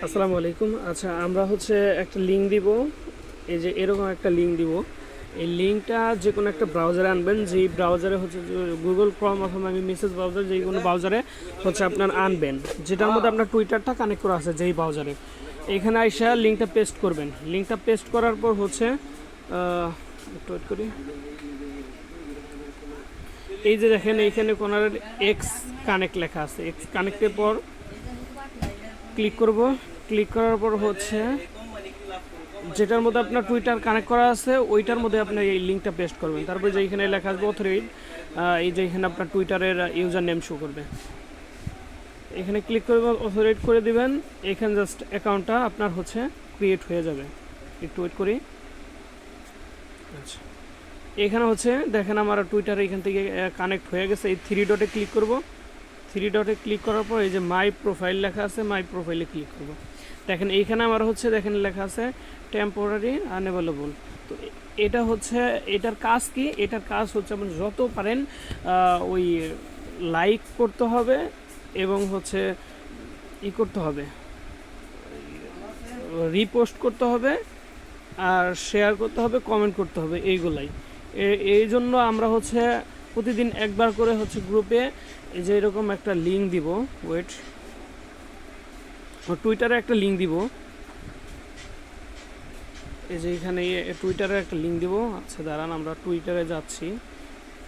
আসসালামু আলাইকুম। আচ্ছা, আমরা হচ্ছে একটা লিঙ্ক দিব। এই যে এরকম একটা লিঙ্ক দিব। এই লিঙ্কটা যে কোনো একটা ব্রাউজারে আনবেন, যেই ব্রাউজারে হচ্ছে গুগল ক্রোম অথবা আমি মেসেজ ব্রাউজার, যেই কোনো ব্রাউজারে হচ্ছে আপনার আনবেন, যেটার মধ্যে আপনার টুইটারটা কানেক্ট করা আছে যেই ব্রাউজারে। এখানে আইসা লিঙ্কটা পেস্ট করবেন। লিঙ্কটা পেস্ট করার পর হচ্ছে একটু ওয়েট করি। এই যে দেখেন এইখানে কোনো এক্স কানেক্ট লেখা আছে। এক্স কানেক্টের পর ক্লিক করব। ক্লিক করার পর হচ্ছে যেটার মধ্যে আপনার টুইটার কানেক্ট করা আছে ওইটার মধ্যে আপনি এই লিঙ্কটা পেস্ট করবেন। তারপরে যে এখানে লেখা আসবে অথরাইজ, এই যে এখানে আপনার টুইটারের ইউজার নেম শো করবে। এখানে ক্লিক করে অথরাইজ করে দিবেন। এখানে জাস্ট অ্যাকাউন্টটা আপনার হচ্ছে ক্রিয়েট হয়ে যাবে। একটু ওয়েট করি। আচ্ছা, এখানে হচ্ছে দেখেন আমার টুইটার এখান থেকে কানেক্ট হয়ে গেছে। এই থ্রি ডটে ক্লিক করব। থ্রি ডটে ক্লিক করার পর এই যে মাই প্রোফাইল লেখা আছে, মাই প্রোফাইলে ক্লিক করব। দেখেন এইখানে আমার হচ্ছে দেখেন লেখা আছে টেম্পোরারি আনঅ্যাভেলেবল। তো এটা হচ্ছে এটার কাজ কি? এটার কাজ হচ্ছে আপনি যত পারেন ওই লাইক করতে হবে এবং হচ্ছে করতে হবে, রিপোস্ট করতে হবে আর শেয়ার করতে হবে, কমেন্ট করতে হবে, এইগুলাই। এই জন্য আমরা হচ্ছে প্রতিদিন একবার করে হচ্ছে গ্রুপে যে এরকম একটা লিঙ্ক দিব। ওয়েট, টুইটারে একটা লিঙ্ক দিব। এই যে এখানে টুইটারে একটা লিঙ্ক দিব। আচ্ছা দাঁড়ান, আমরা টুইটারে যাচ্ছি,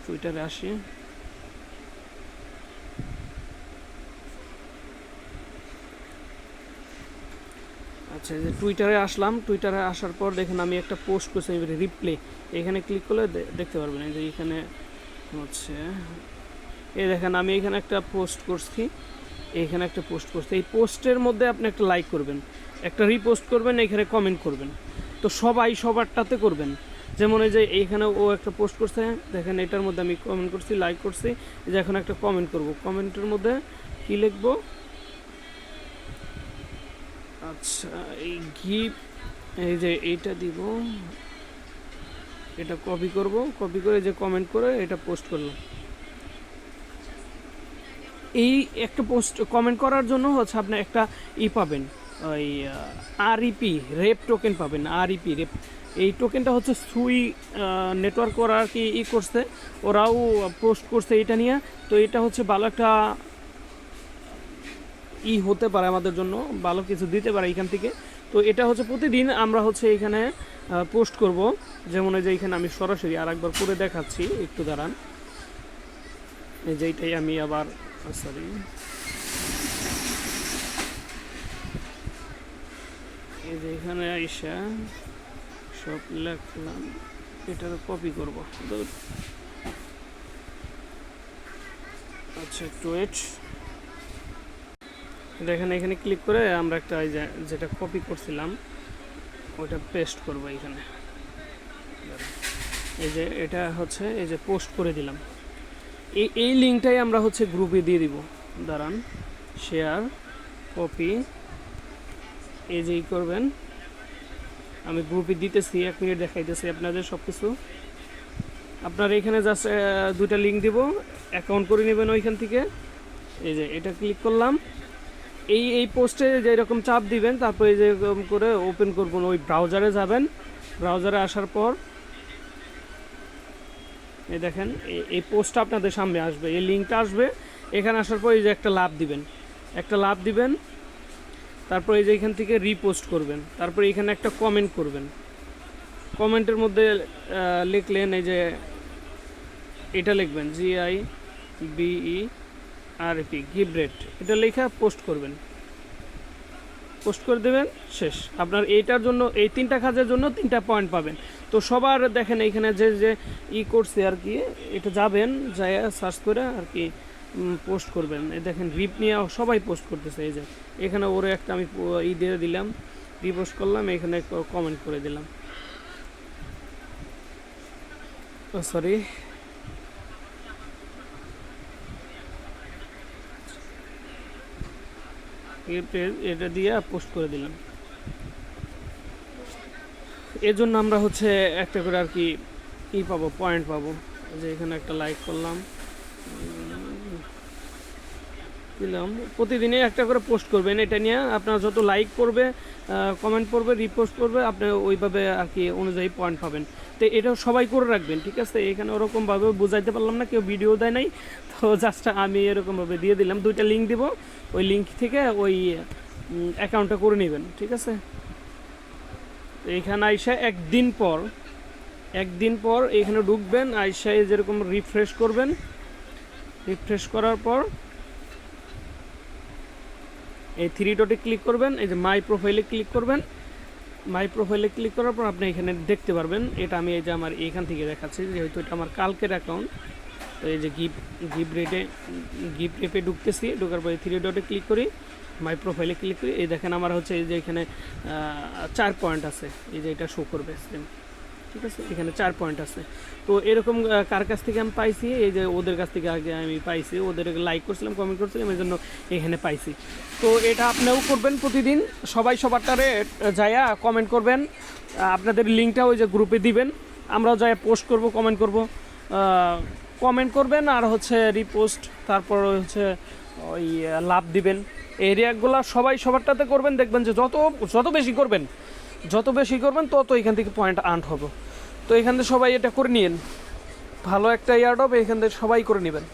টুইটারে আসি। আচ্ছা, এই যে টুইটারে আসলাম। টুইটারে আসার পর দেখেন আমি একটা পোস্ট করছি, রিপ্লে। এখানে ক্লিক করলে দেখতে পারবেন। এই যে এখানে হচ্ছে এই দেখেন আমি এখানে একটা পোস্ট করছি, এইখানে একটা পোস্ট করছি। এই পোস্টের মধ্যে আপনি একটা লাইক করবেন, একটা রিপোস্ট করবেন, এখানে কমেন্ট করবেন। তো সবাই সবারটাতে করবেন। যেমন এই যে এইখানে ও একটা পোস্ট করছে, দেখেন এটার মধ্যে আমি কমেন্ট করছি, লাইক করছি। এই যে এখন একটা কমেন্ট করব। কমেন্টের মধ্যে কি লিখব? আচ্ছা, এই গিফট, এই যে এইটা দিব, এটা কপি করব। কপি করে যে কমেন্ট করে এটা পোস্ট করলাম। এই একটা পোস্ট কমেন্ট করার জন্য হচ্ছে আপনি একটা পাবেন, ওই আরইপি রেপ টোকেন পাবেন। আরইপি রেপ, এই টোকেনটা হচ্ছে সুই নেটওয়ার্ক ওরা কি করছে, ওরাও পোস্ট করছে এটা নিয়ে। তো এটা হচ্ছে ভালো একটা হতে পারে, আমাদের জন্য ভালো কিছু দিতে পারে এখান থেকে। তো এটা হচ্ছে প্রতিদিন আমরা হচ্ছে এখানে পোস্ট করব। যেমন এই যে এখানে আমি সরাসরি আর একবার করে দেখাচ্ছি, একটু দাঁড়ান। এই যে এইটাই আমি আবার সরি, এই যে এখানে আইসা সব লিখলাম, এটা কপি করব। আচ্ছা, একটু ওয়েট। দেখেন এখানে ক্লিক করে আমরা একটা এই যে যেটা কপি করছিলাম ওইটা পেস্ট করব এখানে। এই যে এটা হচ্ছে এই যে পোস্ট করে দিলাম। এই লিঙ্কটাই আমরা হচ্ছে গ্রুপে দিয়ে দিব। দাঁড়ান, শেয়ার, কপি, এই যেই করবেন। আমি গ্রুপে দিতেছি, 1 মিনিট দেখাইতেছি আপনাদের সব কিছু। আপনার এখানে জাস্ট দুইটা লিঙ্ক দিব, অ্যাকাউন্ট করে নেবেন ওইখান থেকে। এই যে এটা ক্লিক করলাম। এই পোস্টে যে এরকম চাপ দিবেন, তারপরে যে এরকম করে ওপেন করবেন, ওই ব্রাউজারে যাবেন। ব্রাউজারে আসার পর এই দেখেন এই পোস্টটা আপনাদের সামনে আসবে, এই লিঙ্কটা আসবে। এখানে আসার পর এই যে একটা লাভ দিবেন, একটা লাভ দিবেন। তারপর এই যে এখান থেকে রিপোস্ট করবেন। তারপর এখানে একটা কমেন্ট করবেন। কমেন্টের মধ্যে লিখলেন এই যে এটা লিখবেন GIBERP গিভরেট, এটা লেখা পোস্ট করবেন। পোস্ট করে দেবেন, শেষ। আপনার এইটার জন্য এই 3টা কাজের জন্য 3টা পয়েন্ট পাবেন। তো সবার দেখেন এইখানে যে যে করছে আর কি, এটা যাবেন যাই সার্চ করে আর কি পোস্ট করবেন। এই দেখেন রিপ নিয়ে সবাই পোস্ট করতেছে। এই যে এখানে ওরে একটা আমি দিয়ে দিলাম, রিপোস্ট করলাম, এখানে কমেন্ট করে দিলাম। সরি, এটা দিয়ে পোস্ট করে দিলাম। এর জন্য আমরা হচ্ছে একটা করে আর কি পাবো, পয়েন্ট পাবো। যে এখানে একটা লাইক করলাম, দিলাম। প্রতিদিনই একটা করে পোস্ট করবেন, এটা নিয়ে আপনার যত লাইক করবে, কমেন্ট করবে, রিপোস্ট করবে, আপনি ওইভাবে আর কি অনুযায়ী পয়েন্ট পাবেন। তো এটাও সবাই করে রাখবেন, ঠিক আছে? এখানে ওরকমভাবে বুঝাইতে পারলাম না, কেউ ভিডিও দেয় নাই, তো জাস্ট আমি এরকমভাবে দিয়ে দিলাম। 2টা লিঙ্ক দিব, ওই লিঙ্ক থেকে ওই অ্যাকাউন্টটা করে নেবেন, ঠিক আছে? তো এখানে আইসা একদিন পর এখানে ঢুকবেন, আইসায় যেরকম রিফ্রেশ করবেন, রিফ্রেশ করার পর এই 3 ডটে ক্লিক করবেন, এই যে মাই প্রোফাইলে ক্লিক করবেন। মাই প্রোফাইলে ক্লিক করার পর আপনি এখানে দেখতে পারবেন, এটা আমি এই যে আমার এখান থেকে দেখাচ্ছি, যেহেতু এটা আমার কালকের অ্যাকাউন্ট। তো এই যে গিফট রেপে ঢুকতেছি, ঢোকার পরে 3 ডটে ক্লিক করি, মাই প্রোফাইলে ক্লিক করি। এই দেখেন আমার হচ্ছে এই যে এখানে 4 পয়েন্ট আছে, এই যে এটা শো করবে সেম, ঠিক আছে? এখানে 4 পয়েন্ট আছে। তো এরকম কার কাছ থেকে আমি পাইছি, এই যে ওদের কাছ থেকে আগে আমি পাইছি, ওদের লাইক করছিলাম, কমেন্ট করছিলাম, এই জন্য এখানে পাইছি। তো এটা আপনিও করবেন প্রতিদিন, সবাই সবারটারে যায়া কমেন্ট করবেন, আপনাদের লিঙ্কটা ওই যে গ্রুপে দিবেন, আমরাও যাই পোস্ট করব, কমেন্ট করবেন, আর হচ্ছে রিপোস্ট, তারপর হচ্ছে ওই লাভ দিবেন। এই রিয়াক্টগুলো সবাই সবারটাতে করবেন, দেখবেন যে যত বেশি করবেন তত এখান থেকে পয়েন্ট আর্ন হবে। তো এখান থেকে সবাই এটা করে নিন, ভালো একটা ইয়ার্ড হবে, এখান থেকে সবাই করে নেবেন।